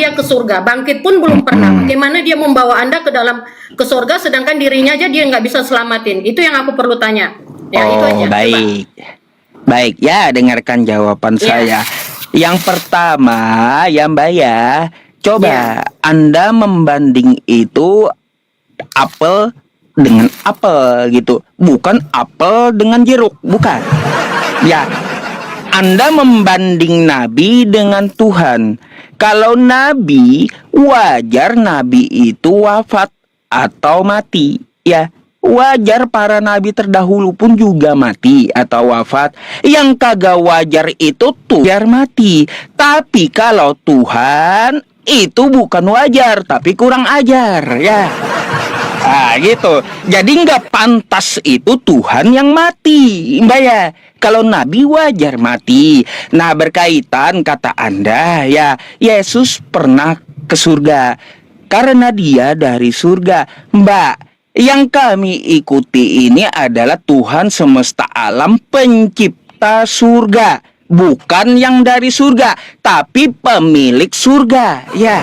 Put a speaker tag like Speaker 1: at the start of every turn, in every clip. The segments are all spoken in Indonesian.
Speaker 1: dia ke surga. Bangkit pun belum pernah. Bagaimana dia membawa Anda ke surga sedangkan dirinya aja dia nggak bisa selamatin? Itu yang aku perlu tanya. Ya, itu aja.
Speaker 2: Baik. Baik, ya, dengarkan jawaban saya. Yang pertama, ya Mbak ya, coba Anda membanding itu apel dengan apel gitu, bukan apel dengan jeruk, bukan. Ya, Anda membanding Nabi dengan Tuhan. Kalau Nabi, wajar Nabi itu wafat atau mati. Ya, wajar para Nabi terdahulu pun juga mati atau wafat. Yang kagak wajar itu tuh biar mati. Tapi kalau Tuhan, itu bukan wajar, tapi kurang ajar. Ya, nah gitu. Jadi nggak pantas itu Tuhan yang mati, Mbak ya. Kalau Nabi wajar mati. Nah, berkaitan kata Anda, ya, Yesus pernah ke surga karena dia dari surga. Mbak, yang kami ikuti ini adalah Tuhan semesta alam, pencipta surga. Bukan yang dari surga, tapi pemilik surga. Ya.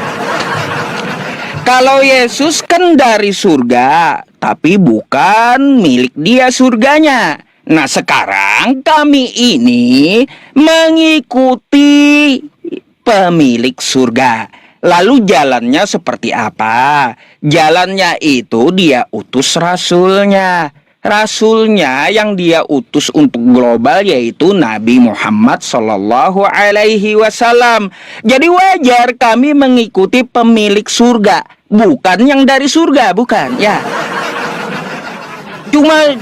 Speaker 2: Kalau Yesus kan dari surga, tapi bukan milik dia surganya. Nah, sekarang kami ini mengikuti pemilik surga. Lalu jalannya seperti apa? Jalannya itu dia utus rasulnya. Rasulnya yang dia utus untuk global yaitu Nabi Muhammad Sallallahu Alaihi Wasallam. Jadi wajar kami mengikuti pemilik surga, bukan yang dari surga, bukan ya. Cuma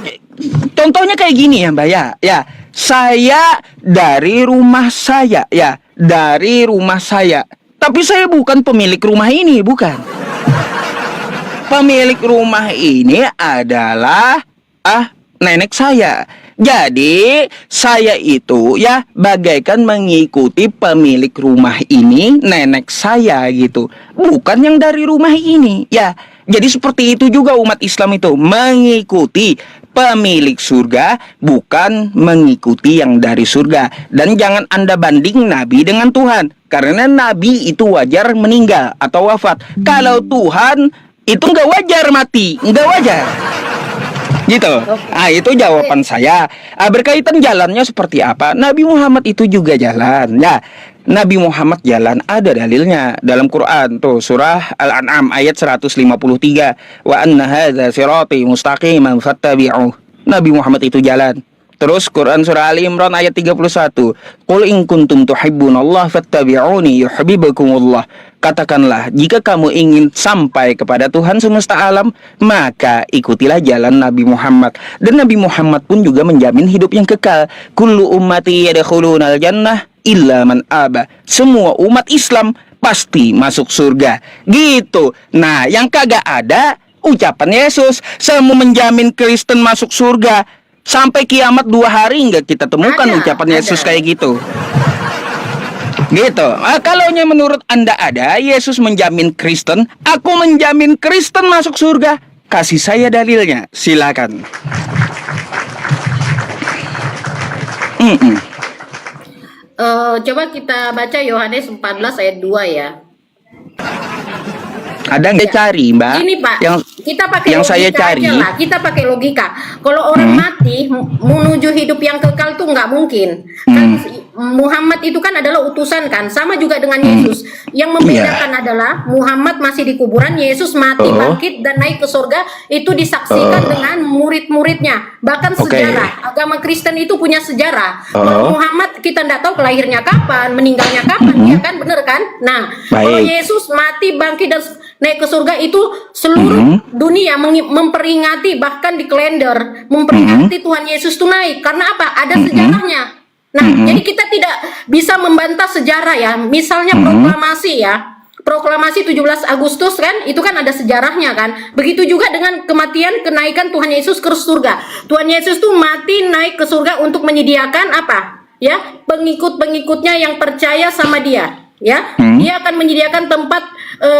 Speaker 2: contohnya kayak gini ya Mbak ya. Ya, saya dari rumah saya, ya, dari rumah saya. Tapi saya bukan pemilik rumah ini, bukan. Pemilik rumah ini adalah nenek saya. Jadi saya itu ya bagaikan mengikuti pemilik rumah ini, nenek saya gitu. Bukan yang dari rumah ini ya. Jadi seperti itu juga umat Islam itu mengikuti pemilik surga, bukan mengikuti yang dari surga. Dan jangan Anda banding Nabi dengan Tuhan, karena Nabi itu wajar meninggal atau wafat. Kalau Tuhan itu nggak wajar mati, nggak wajar. Gitu. Nah, itu jawaban saya. Berkaitan jalannya seperti apa? Nabi Muhammad itu juga jalan. Ya, Nabi Muhammad jalan, ada dalilnya dalam Quran tuh, surah Al-An'am ayat 153. Wa anna hadza sirati mustaqiman fattabi'uh. Nabi Muhammad itu jalan. Terus Quran surah Ali Imran ayat 31. Qul in kuntum tuhibbunallah fattabi'uni yuhibbukumullah. Katakanlah, jika kamu ingin sampai kepada Tuhan semesta alam, maka ikutilah jalan Nabi Muhammad. Dan Nabi Muhammad pun juga menjamin hidup yang kekal. Kullu ummati yadkhulunal jannah illa man aba. Semua umat Islam pasti masuk surga. Gitu. Nah, yang kagak ada ucapan Yesus, saya mau menjamin Kristen masuk surga. Sampai kiamat 2 hari nggak kita temukan ucapan Yesus kayak gitu. Gitu. Kalau menurut Anda ada Yesus menjamin Kristen, aku menjamin Kristen masuk surga. Kasih saya dalilnya, silakan.
Speaker 1: Coba kita baca Yohanes 14 ayat 2 ya.
Speaker 2: Ada nggak cari, Mbak?
Speaker 1: Ini Pak, kita pakai
Speaker 2: yang
Speaker 1: logika
Speaker 2: saya cari
Speaker 1: aja lah. Kita pakai logika. Kalau orang mati menuju hidup yang kekal tuh nggak mungkin. Kan Muhammad itu kan adalah utusan kan, sama juga dengan Yesus. Yang membedakan adalah Muhammad masih di kuburan, Yesus mati, bangkit dan naik ke surga. Itu disaksikan dengan murid-muridnya. Bahkan sejarah agama Kristen itu punya sejarah. Kalau Muhammad kita nggak tahu kelahirnya kapan, meninggalnya kapan, ya kan, bener kan? Nah, kalau Yesus mati, bangkit dan naik ke surga itu seluruh dunia memperingati, bahkan di kalender memperingati Tuhan Yesus itu naik. Karena apa? Ada sejarahnya. Nah, jadi kita tidak bisa membantah sejarah ya. Misalnya proklamasi ya. Proklamasi 17 Agustus kan, itu kan ada sejarahnya kan. Begitu juga dengan kematian, kenaikan Tuhan Yesus ke surga. Tuhan Yesus tuh mati naik ke surga untuk menyediakan apa? Ya, pengikut-pengikutnya yang percaya sama dia. Ya, dia akan menyediakan tempat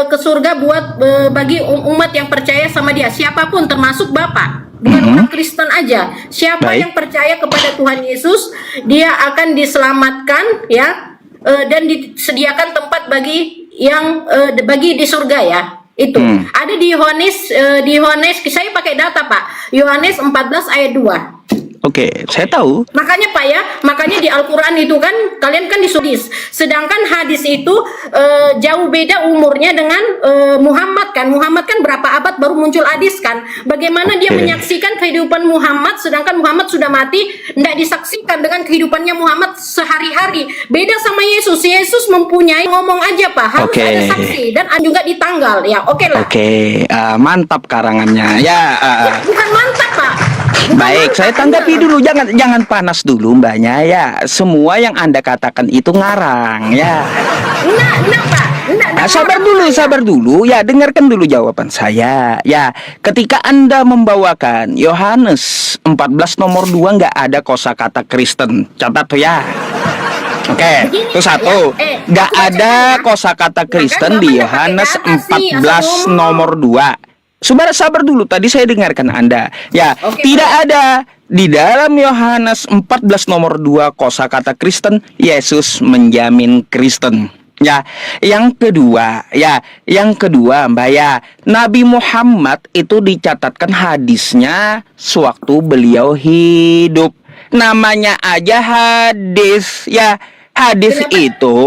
Speaker 1: ke surga buat bagi umat yang percaya sama dia, siapapun termasuk Bapak, bukan orang Kristen aja. Siapa yang percaya kepada Tuhan Yesus, dia akan diselamatkan ya, dan disediakan tempat bagi yang bagi di surga ya. Itu ada di Yohanes saya pakai data Pak. Yohanes 14 ayat 2.
Speaker 2: Oke, saya tahu.
Speaker 1: Makanya Pak ya, makanya di Al-Quran itu kan kalian kan disudis. Sedangkan hadis itu jauh beda umurnya dengan Muhammad kan. Muhammad kan berapa abad baru muncul hadis kan. Bagaimana dia menyaksikan kehidupan Muhammad sedangkan Muhammad sudah mati, tidak disaksikan dengan kehidupannya Muhammad sehari-hari. Beda sama Yesus. Yesus mempunyai ngomong aja Pak, harus ada saksi dan juga di tanggal ya. Oke lah.
Speaker 2: Mantap karangannya. Ya,
Speaker 1: Bukan mantap Pak.
Speaker 2: baik, saya tanggapi dulu, jangan panas dulu mbaknya ya. Semua yang Anda katakan itu ngarang ya.
Speaker 1: Enggak Pak.
Speaker 2: Sabar dulu ya, dengarkan dulu jawaban saya. Ya, ketika Anda membawakan Yohanes 14 nomor 2 nggak ada kosakata Kristen. Catat tuh ya. Oke, itu satu. Nggak ada kosakata Kristen di Yohanes 14 nomor 2. Sabar dulu, tadi saya dengarkan Anda. Ya, tidak ada di dalam Yohanes 14 nomor 2 kosakata Kristen. Yesus menjamin Kristen. Ya, yang kedua Mbak ya, Nabi Muhammad itu dicatatkan hadisnya sewaktu beliau hidup. Namanya aja hadis ya. Hadis itu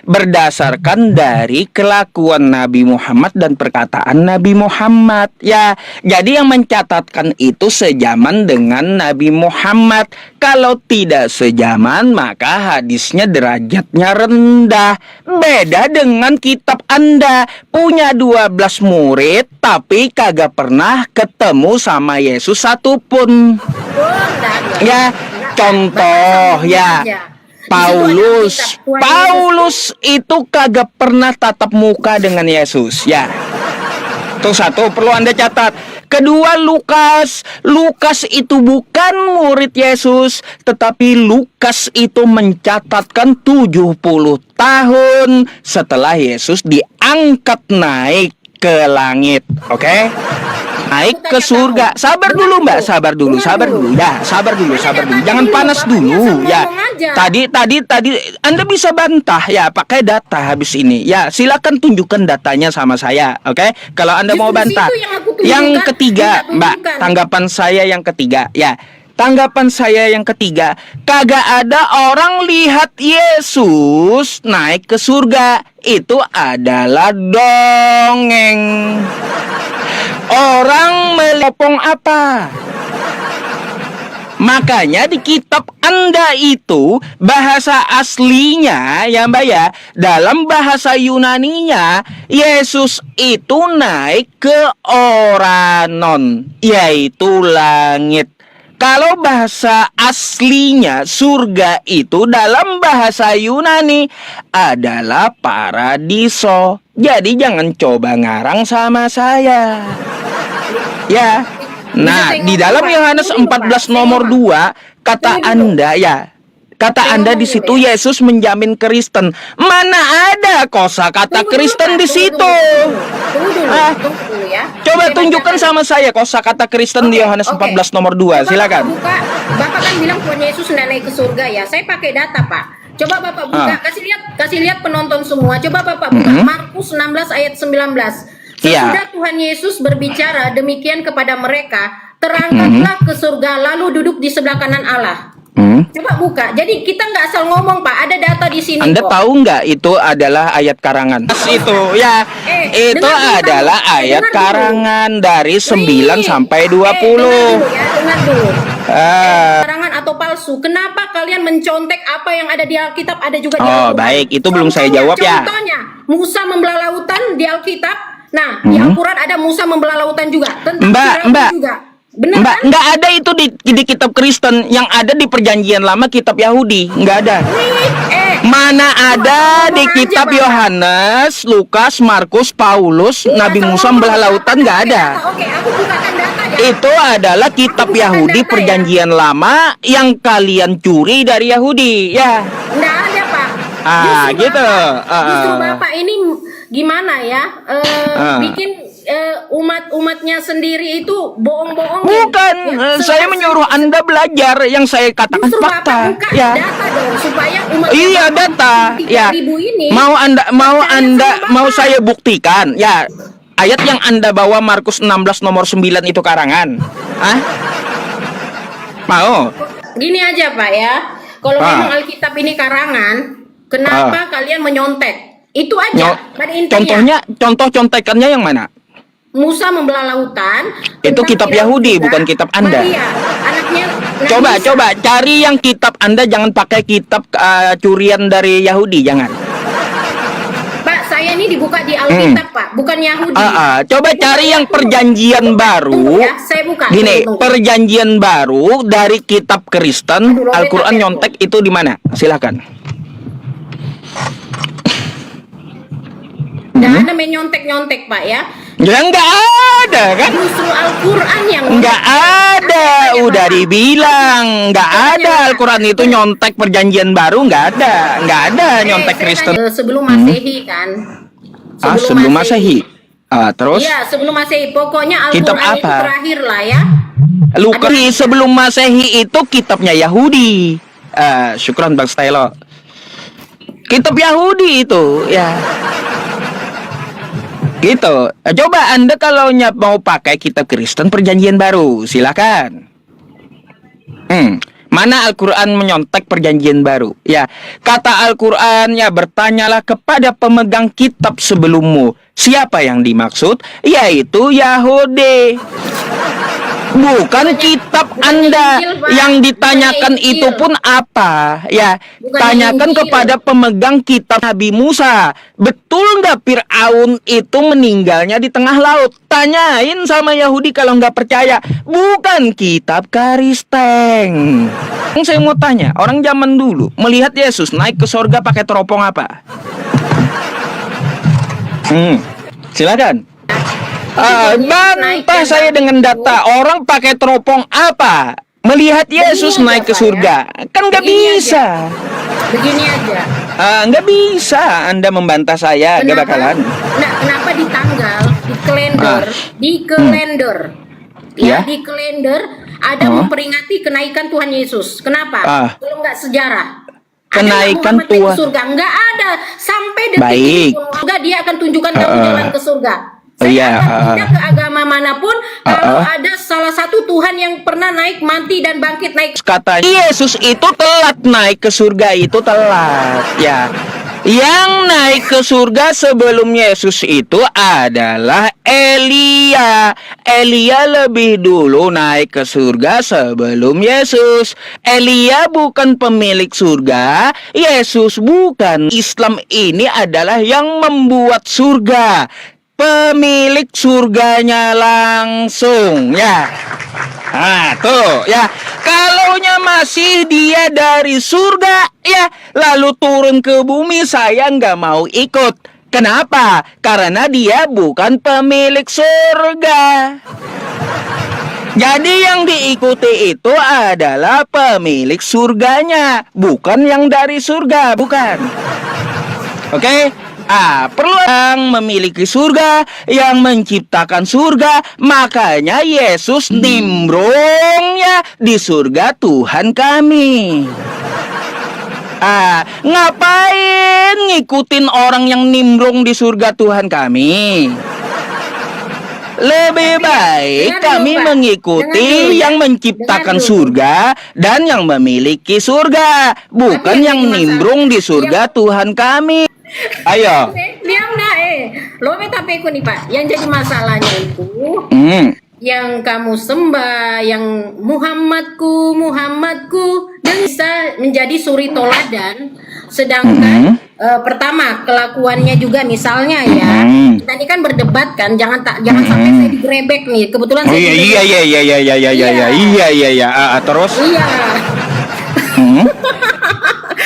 Speaker 2: berdasarkan dari kelakuan Nabi Muhammad dan perkataan Nabi Muhammad ya. Jadi yang mencatatkan itu sejaman dengan Nabi Muhammad. Kalau tidak sejaman maka hadisnya derajatnya rendah. Beda dengan kitab Anda, punya 12 murid tapi kagak pernah ketemu sama Yesus satupun. Ya, contoh ya. Paulus itu kagak pernah tatap muka dengan Yesus ya. Itu satu perlu Anda catat. Kedua, Lukas itu bukan murid Yesus, tetapi Lukas itu mencatatkan 70 tahun setelah Yesus diangkat naik ke langit. Oke? Naik ke surga. Sabar dulu Mbak, sabar dulu. Ya, sabar dulu. Jangan panas dulu ya. Tadi Anda bisa bantah ya pakai data habis ini. Ya, silakan tunjukkan datanya sama saya, oke? Kalau Anda mau bantah. Yang ketiga, Mbak, tanggapan saya yang ketiga ya. Kagak ada orang lihat Yesus naik ke surga. Itu adalah dongeng. Orang melepong apa? Makanya di kitab Anda itu bahasa aslinya ya Mbak ya, dalam bahasa Yunaninya Yesus itu naik ke Oranon, yaitu langit. Kalau bahasa aslinya surga itu dalam bahasa Yunani adalah paradiso. Jadi jangan coba ngarang sama saya. Ya. Nah, di dalam Yohanes 14 nomor 2 kata Anda di situ Yesus menjamin Kristen. Mana ada kosakata Kristen di situ?
Speaker 1: Tunggu ya.
Speaker 2: Coba tunjukkan sama saya kosakata Kristen di Yohanes 14 nomor 2. Silakan.
Speaker 1: Bapak kan bilang Tuhan Yesus naik ke surga ya. Saya pakai data, Pak. Coba Bapak buka, kasih lihat penonton semua. Coba Bapak buka Markus 16 ayat 19. Sesudah Tuhan Yesus berbicara demikian kepada mereka, terangkatlah ke surga lalu duduk di sebelah kanan Allah. Coba buka. Jadi kita nggak asal ngomong Pak, ada data di sini.
Speaker 2: Anda tahu nggak itu adalah ayat karangan? Itu ya, itu adalah ayat karangan dari 9 sampai 20.
Speaker 1: Dengar dulu. Karangan atau palsu. Kenapa kalian mencontek apa yang ada di Alkitab ada juga di Al-Quran?
Speaker 2: Oh baik, itu belum saya jawab ya.
Speaker 1: Contohnya, Musa membelah lautan di Alkitab. Nah, di Al-Quran ada Musa membelah lautan juga.
Speaker 2: Mbak,
Speaker 1: juga. Benar kan?
Speaker 2: Nggak ada itu di kitab Kristen. Yang ada di perjanjian lama kitab Yahudi. Nggak ada. Mana ada di kitab Yohanes, Lukas, Markus, Paulus, Nabi Musa membelah lautan? Nggak ada.
Speaker 1: Oke, aku bukakan data ya.
Speaker 2: Itu adalah kitab Yahudi perjanjian lama yang kalian curi dari Yahudi. Ya.
Speaker 1: Nggak ada Pak.
Speaker 2: Gitu.
Speaker 1: Justru Bapak ini gimana ya? Bikin umat-umatnya sendiri itu bohong-bohong.
Speaker 2: Bukan, saya menyuruh Anda belajar yang saya katakan
Speaker 1: Justru Bapak
Speaker 2: fakta.
Speaker 1: buka
Speaker 2: Ya.
Speaker 1: data dong supaya umat
Speaker 2: Iya,
Speaker 1: Bapak
Speaker 2: data. Ya.
Speaker 1: 3.000 ini.
Speaker 2: Mau saya buktikan? Ya. Ayat yang Anda bawa Markus 16 nomor 9 itu karangan. Hah? Mau?
Speaker 1: Gini aja Pak ya. Kalau
Speaker 2: Ah.
Speaker 1: memang Alkitab ini karangan, kenapa kalian menyontek? Itu aja pada intinya.
Speaker 2: Contohnya, contoh contekannya yang mana?
Speaker 1: Musa membelah lautan.
Speaker 2: Itu
Speaker 1: tentang
Speaker 2: kitab
Speaker 1: Firaun
Speaker 2: Yahudi,
Speaker 1: juga,
Speaker 2: bukan kitab Anda.
Speaker 1: Maria, anaknya Nabi
Speaker 2: Coba,
Speaker 1: Isa.
Speaker 2: coba cari yang kitab Anda, jangan pakai kitab curian dari Yahudi, jangan.
Speaker 1: Pak, saya ini dibuka di Alkitab Pak, bukan Yahudi.
Speaker 2: Coba cari yang perjanjian baru.
Speaker 1: Tunggu ya, saya buka.
Speaker 2: Gini,
Speaker 1: Tunggu.
Speaker 2: perjanjian baru dari kitab Kristen,
Speaker 1: Aduh,
Speaker 2: Al-Quran
Speaker 1: Robert,
Speaker 2: nyontek itu di mana? Silakan.
Speaker 1: Nggak ada menyontek-nyontek Pak ya.
Speaker 2: Ya nggak ada kan?
Speaker 1: Justru Al-Quran yang
Speaker 2: Nggak ada, udah dibilang nggak ada. Al-Quran itu nyontek perjanjian baru, nggak ada nyontek
Speaker 1: saya
Speaker 2: Kristen.
Speaker 1: tanya, sebelum Masehi kan.
Speaker 2: Sebelum Masehi. Terus
Speaker 1: Iya, sebelum Masehi. Pokoknya
Speaker 2: Kitab
Speaker 1: Al-Quran itu
Speaker 2: apa?
Speaker 1: terakhir lah ya.
Speaker 2: Lukas sebelum Masehi itu kitabnya Yahudi. Syukran Bang Stelo. Kitab Yahudi itu, ya. Gitu. Coba Anda kalau mau pakai kitab Kristen perjanjian baru, silakan. Mana Al-Quran menyontek perjanjian baru? Ya, kata Al-Quran, ya, bertanyalah kepada pemegang kitab sebelummu. Siapa yang dimaksud? Yaitu Yahudi. Bukan kitab Anda.
Speaker 1: Injil, Pak.
Speaker 2: Yang ditanyakan
Speaker 1: Bukannya
Speaker 2: itu
Speaker 1: Injil.
Speaker 2: pun apa? Ya,
Speaker 1: Bukannya
Speaker 2: tanyakan
Speaker 1: Injil.
Speaker 2: kepada pemegang kitab Nabi Musa. Betul nggak Fir'aun itu meninggalnya di tengah laut? Tanyain sama Yahudi kalau nggak percaya. Bukan kitab Kristen. Saya mau tanya, orang zaman dulu melihat Yesus naik ke surga pakai teropong apa? Silakan. Bantah saya dengan data. Orang pakai teropong apa? Melihat Yesus
Speaker 1: Begini
Speaker 2: naik
Speaker 1: aja,
Speaker 2: ke
Speaker 1: Pak,
Speaker 2: surga. Kan nggak
Speaker 1: Begini
Speaker 2: bisa.
Speaker 1: Begini aja.
Speaker 2: Nggak bisa Anda membantah saya. Nggak bakalan.
Speaker 1: Kenapa di tanggal, di kalender,
Speaker 2: Ya.
Speaker 1: di kalender ada memperingati kenaikan Tuhan Yesus. Kenapa? Kalau nggak sejarah.
Speaker 2: Kenaikan
Speaker 1: Ada nggak Muhammad naik
Speaker 2: Tuhan.
Speaker 1: ke surga? Nggak ada. Sampai detik
Speaker 2: Baik.
Speaker 1: ini pun enggak, dia akan tunjukkan kamu jalan ke surga.
Speaker 2: Iya,
Speaker 1: Saya akan pindah ke agama manapun kalau ada salah satu Tuhan yang pernah naik, mati dan bangkit naik.
Speaker 2: Kata Yesus itu telat naik ke surga, itu telat. Ya. Yang naik ke surga sebelum Yesus itu adalah Elia. Elia lebih dulu naik ke surga sebelum Yesus. Elia bukan pemilik surga, Yesus bukan. Islam ini adalah yang membuat surga. Pemilik surganya langsung, ya. Tuh, ya. Kalaunya masih dia dari surga, ya, lalu turun ke bumi, saya nggak mau ikut. Kenapa? Karena dia bukan pemilik surga. Jadi yang diikuti itu adalah pemilik surganya, bukan yang dari surga, bukan. Oke? Perlu yang memiliki surga, yang menciptakan surga. Makanya Yesus nimbrung ya di surga Tuhan kami. Ngapain ngikutin orang yang nimbrung di surga Tuhan kami? Lebih baik kami mengikuti yang menciptakan surga dan yang memiliki surga, bukan yang nimbrung di surga Tuhan kami. Ayo.
Speaker 1: Diam dah Lo tapi aku nih Pak, yang jadi masalahnya itu yang kamu sembah, yang Muhammadku, dan bisa menjadi suri toladan. Sedangkan pertama kelakuannya juga misalnya ya, kita ini kan berdebat kan, jangan sampai saya digrebek nih. Kebetulan saya
Speaker 2: terus.
Speaker 1: Iya.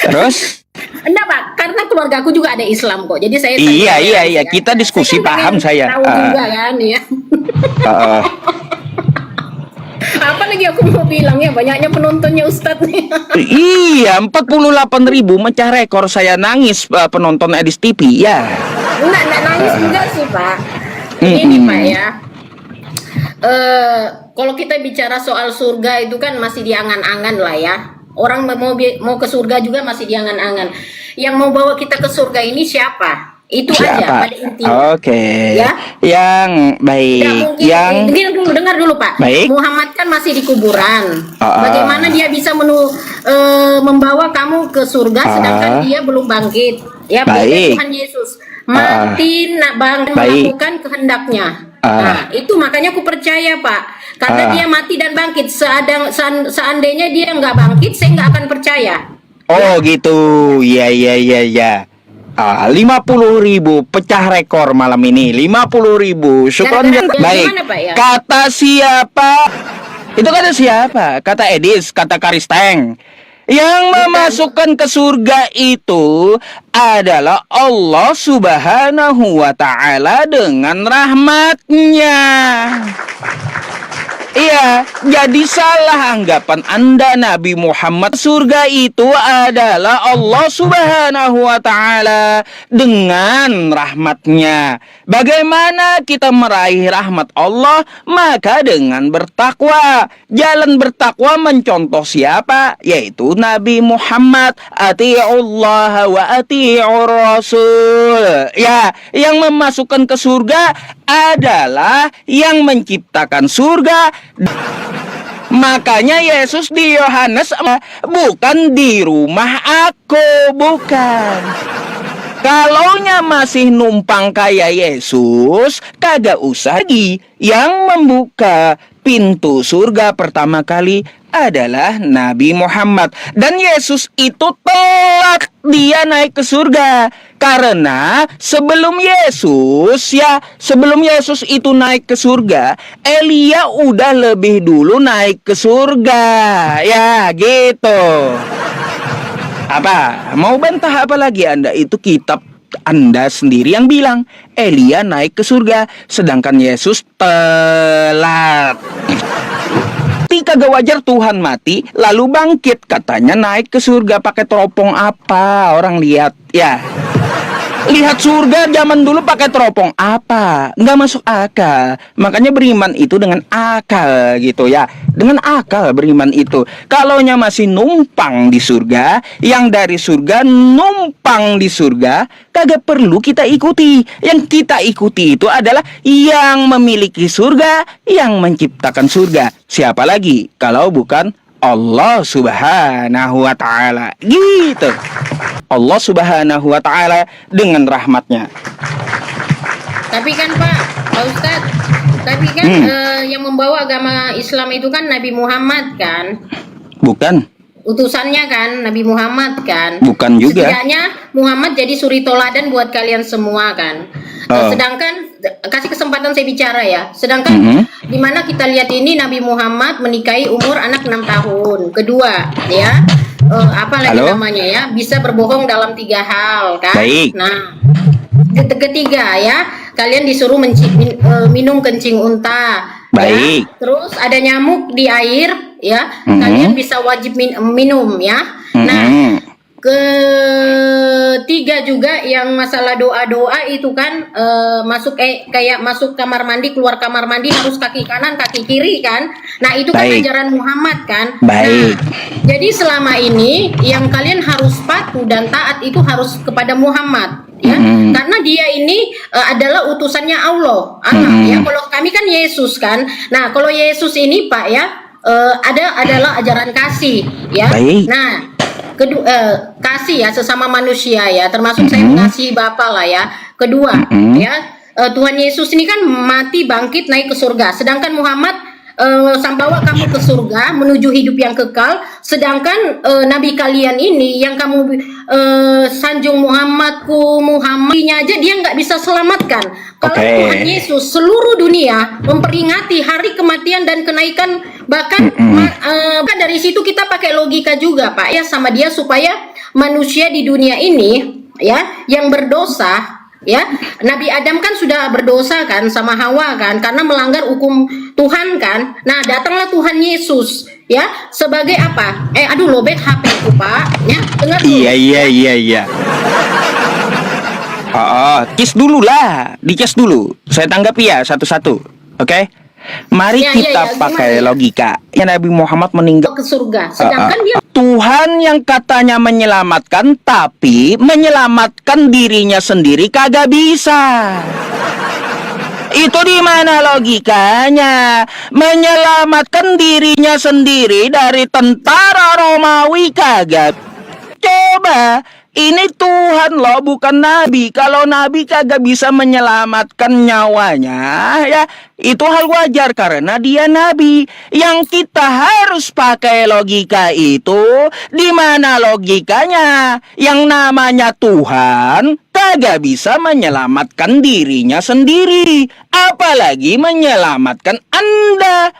Speaker 2: Terus?
Speaker 1: Enggak Pak, karena keluarga aku juga ada Islam kok. Jadi saya
Speaker 2: Iya, kita diskusi paham saya.
Speaker 1: Tahu juga kan ya. Apa lagi aku mau bilang ya, banyaknya penontonnya Ustadz nih.
Speaker 2: Iya, 48.000 mecah rekor, saya nangis penonton Edis TV ya.
Speaker 1: Enggak nangis juga sih Pak. Ini
Speaker 2: Mm-mm.
Speaker 1: Pak ya. Kalau kita bicara soal surga itu kan masih diangan-angan lah ya. Orang mau ke surga juga masih diangan-angan. Yang mau bawa kita ke surga ini siapa? Itu aja
Speaker 2: Siapa?
Speaker 1: pada intinya.
Speaker 2: Oke.
Speaker 1: Ya.
Speaker 2: Yang
Speaker 1: Tidak
Speaker 2: baik,
Speaker 1: mungkin.
Speaker 2: yang
Speaker 1: Dengar dulu Pak.
Speaker 2: baik.
Speaker 1: Muhammad kan masih di kuburan.
Speaker 2: Ah,
Speaker 1: Bagaimana dia bisa membawa kamu ke surga sedangkan dia belum bangkit? Ya, beda
Speaker 2: Baik.
Speaker 1: Tuhan Yesus mati
Speaker 2: Baik.
Speaker 1: melakukan kehendaknya. Nah,
Speaker 2: Ah.
Speaker 1: itu makanya aku percaya Pak, karena dia mati dan bangkit. Seandainya dia nggak bangkit, saya nggak akan percaya.
Speaker 2: Oh gitu, ya ya ya ya. 50.000 pecah rekor malam ini. 50.000. Syukron.
Speaker 1: Gara-gara
Speaker 2: Baik.
Speaker 1: gimana, Pak, ya?
Speaker 2: Kata siapa? Itu kata siapa? Kata Edis, kata Karisteng. Yang memasukkan ke surga itu adalah Allah Subhanahu wa Ta'ala dengan rahmatnya. Iya, jadi salah anggapan Anda Nabi Muhammad. Surga itu adalah Allah Subhanahu wa Ta'ala dengan rahmatnya. Bagaimana kita meraih rahmat Allah? Maka dengan bertakwa. Jalan bertakwa mencontoh siapa? Yaitu Nabi Muhammad. Ati'ullah wa ati'ur rasul. Ya, yang memasukkan ke surga adalah yang menciptakan surga. Makanya Yesus di Yohanes bukan di rumah aku, bukan. Kalaunya masih numpang kayak Yesus, kagak usah lagi. Yang membuka pintu surga pertama kali adalah Nabi Muhammad. Dan Yesus itu telat dia naik ke surga. Karena sebelum Yesus itu naik ke surga, Elia udah lebih dulu naik ke surga. Ya gitu. Apa? Mau bantah apa lagi Anda? Itu kitab Anda sendiri yang bilang Elia naik ke surga, sedangkan Yesus telat. Kagak wajar Tuhan mati lalu bangkit, katanya naik ke surga pakai teropong apa? Orang lihat ya. Lihat surga zaman dulu pakai teropong apa? Nggak masuk akal. Makanya beriman itu dengan akal gitu ya. Dengan akal beriman itu. Kalaunya masih numpang di surga, yang dari surga numpang di surga, kagak perlu kita ikuti. Yang kita ikuti itu adalah yang memiliki surga, yang menciptakan surga. Siapa lagi kalau bukan Allah Subhanahu wa Ta'ala. Gitu. Allah Subhanahu wa Ta'ala dengan rahmatnya.
Speaker 1: Tapi kan Pak Ustadz, tapi kan yang membawa agama Islam itu kan Nabi Muhammad kan?
Speaker 2: Bukan.
Speaker 1: Utusannya kan Nabi Muhammad kan?
Speaker 2: Bukan juga.
Speaker 1: Setidaknya Muhammad jadi suri toladan buat kalian semua kan. Sedangkan kasih kesempatan saya bicara ya. Sedangkan di mana kita lihat ini Nabi Muhammad menikahi umur anak 6 tahun. Kedua ya, apa lagi namanya ya? Bisa berbohong dalam 3 hal kan?
Speaker 2: Baik.
Speaker 1: Nah, ketiga ya, kalian disuruh minum kencing unta.
Speaker 2: Baik.
Speaker 1: Ya. Terus ada nyamuk di air ya, kalian bisa wajib minum ya. Nah, ketiga juga yang masalah doa-doa itu kan masuk kayak masuk kamar mandi, keluar kamar mandi harus kaki kanan kaki kiri kan. Nah itu kan ajaran Muhammad kan.
Speaker 2: Baik.
Speaker 1: Nah, jadi selama ini yang kalian harus patuh dan taat itu harus kepada Muhammad ya, karena dia ini adalah utusannya Allah ya. Kalau kami kan Yesus kan. Nah kalau Yesus ini Pak ya adalah ajaran kasih ya.
Speaker 2: Baik.
Speaker 1: Nah kedua kasih ya sesama manusia ya, termasuk saya mengasihi Bapa lah ya. Kedua ya, Tuhan Yesus ini kan mati bangkit naik ke surga, sedangkan Muhammad sambawa kamu ke surga menuju hidup yang kekal, sedangkan nabi kalian ini yang kamu sanjung Muhammadnya aja dia nggak bisa selamatkan. Kalau Tuhan Yesus seluruh dunia memperingati hari kematian dan kenaikan, bahkan dari situ kita pakai logika juga Pak ya sama dia, supaya manusia di dunia ini ya yang berdosa ya, Nabi Adam kan sudah berdosa kan sama Hawa kan karena melanggar hukum Tuhan kan. Nah datanglah Tuhan Yesus ya sebagai apa? Aduh lobek HP ku Pak ya, dengar dulu.
Speaker 2: Iya. Kiss dulu lah, dicas dulu. Saya tanggapi ya satu-satu. Oke? Mari
Speaker 1: Ya,
Speaker 2: kita
Speaker 1: ya,
Speaker 2: pakai
Speaker 1: gimana?
Speaker 2: logika. Ya Nabi Muhammad meninggal
Speaker 1: Ke surga. Sedangkan dia
Speaker 2: Tuhan yang katanya menyelamatkan, tapi menyelamatkan dirinya sendiri kagak bisa. Itu di mana logikanya? Menyelamatkan dirinya sendiri dari tentara Romawi kagak. Coba, ini Tuhan loh, bukan Nabi. Kalau Nabi kagak bisa menyelamatkan nyawanya, ya itu hal wajar karena dia Nabi. Yang kita harus pakai logika itu, di mana logikanya? Yang namanya Tuhan kagak bisa menyelamatkan dirinya sendiri, apalagi menyelamatkan Anda.